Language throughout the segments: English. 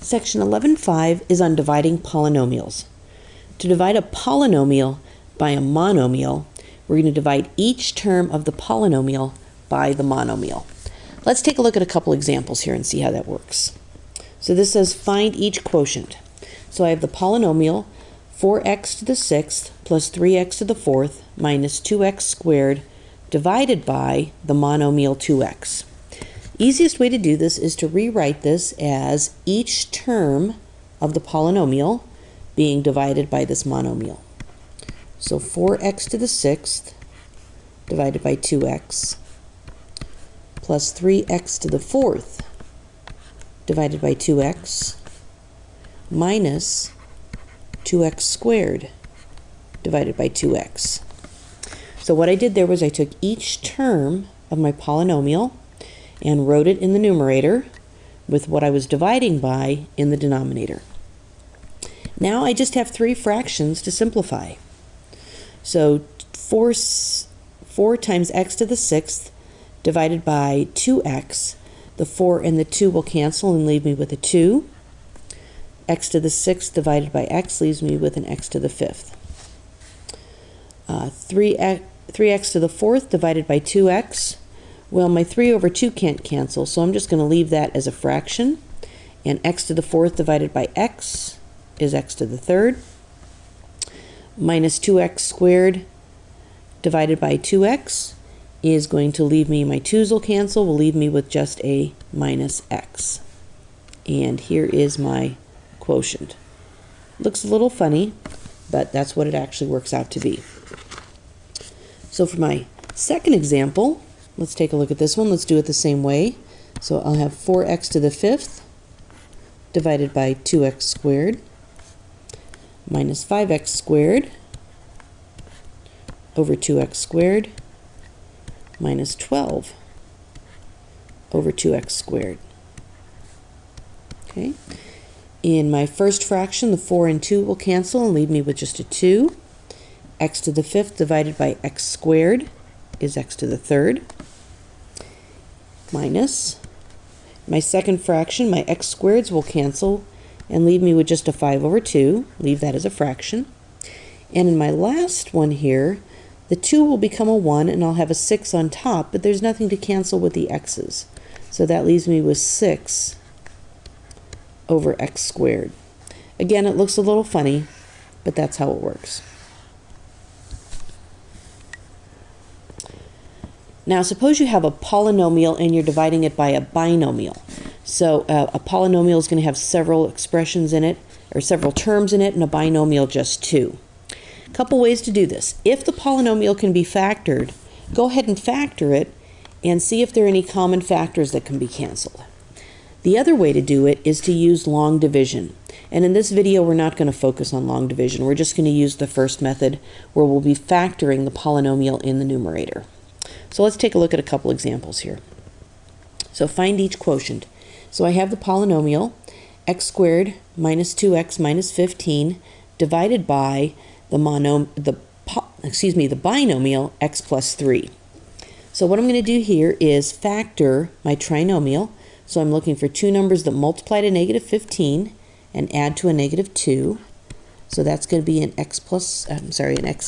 Section 11.5 is on dividing polynomials. To divide a polynomial by a monomial, we're going to divide each term of the polynomial by the monomial. Let's take a look at a couple examples here and see how that works. So this says find each quotient. So I have the polynomial 4x to the 6th plus 3x to the 4th minus 2x squared divided by the monomial 2x. Easiest way to do this is to rewrite this as each term of the polynomial being divided by this monomial. So 4x to the 6th divided by 2x plus 3x to the 4th divided by 2x minus 2x squared divided by 2x. So what I did there was I took each term of my polynomial and wrote it in the numerator with what I was dividing by in the denominator. Now I just have three fractions to simplify. So 4 times x to the 6th divided by 2x. The 4 and the 2 will cancel and leave me with a 2. X to the 6th divided by x leaves me with an x to the 5th. 3x to the 4th divided by 2x. Well, my 3 over 2 can't cancel, so I'm just going to leave that as a fraction. And x to the 4th divided by x is x to the 3rd. Minus 2x squared divided by 2x is going to leave me, my 2's will cancel, will leave me with just a minus x. And here is my quotient. Looks a little funny, but that's what it actually works out to be. So for my second example, let's take a look at this one. Let's do it the same way. So I'll have 4x to the 5th divided by 2x squared minus 5x squared over 2x squared minus 12 over 2x squared. Okay. In my first fraction, the 4 and 2 will cancel and leave me with just a 2. X to the 5th divided by x squared is x to the 3rd. Minus my second fraction, my x squareds will cancel and leave me with just a 5 over 2. Leave that as a fraction. And in my last one here, the 2 will become a 1 and I'll have a 6 on top, but there's nothing to cancel with the x's. So that leaves me with 6 over x squared. Again, it looks a little funny, but that's how it works. Now suppose you have a polynomial and you're dividing it by a binomial. So a polynomial is going to have several expressions in it, or several terms in it, and a binomial just 2. A couple ways to do this. If the polynomial can be factored, go ahead and factor it and see if there are any common factors that can be canceled. The other way to do it is to use long division. And in this video, we're not going to focus on long division. We're just going to use the first method where we'll be factoring the polynomial in the numerator. So let's take a look at a couple examples here. So find each quotient. So I have the polynomial x squared minus 2x minus 15 divided by the binomial x plus 3. So what I'm going to do here is factor my trinomial. So I'm looking for two numbers that multiply to negative 15 and add to a negative 2. So that's going to be an x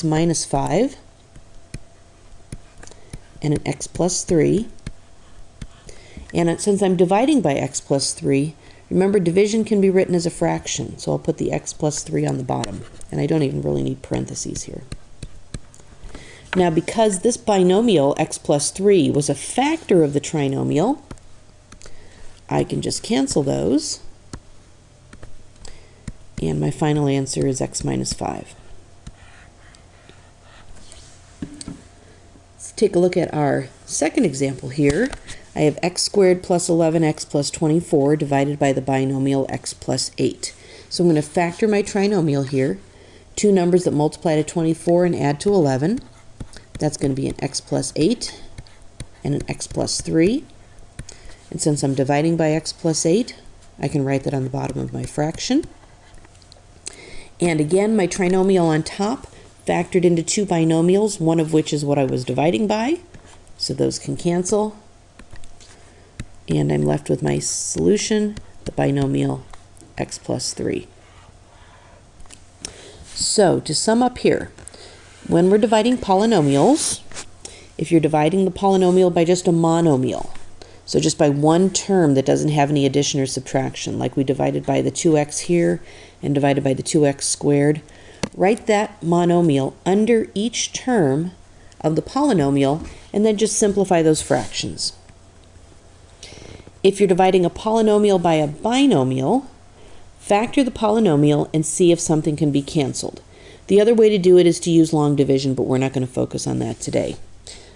minus 5 and an x plus 3. And since I'm dividing by x plus 3, remember division can be written as a fraction. So I'll put the x plus 3 on the bottom. And I don't even really need parentheses here. Now because this binomial x plus 3 was a factor of the trinomial, I can just cancel those. And my final answer is x minus 5. Let's take a look at our second example here. I have x squared plus 11x plus 24 divided by the binomial x plus 8. So I'm going to factor my trinomial here. Two numbers that multiply to 24 and add to 11. That's going to be an x plus 8 and an x plus 3. And since I'm dividing by x plus 8, I can write that on the bottom of my fraction. And again, my trinomial on top factored into two binomials, one of which is what I was dividing by. So those can cancel. And I'm left with my solution, the binomial x plus 3. So to sum up here, when we're dividing polynomials, if you're dividing the polynomial by just a monomial, so just by one term that doesn't have any addition or subtraction, like we divided by the 2x here and divided by the 2x squared, write that monomial under each term of the polynomial and then just simplify those fractions. If you're dividing a polynomial by a binomial, factor the polynomial and see if something can be canceled. The other way to do it is to use long division, but we're not going to focus on that today.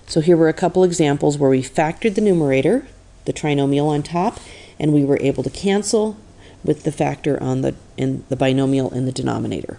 So here were a couple examples where we factored the numerator, the trinomial on top, and we were able to cancel with the factor on the binomial in the denominator.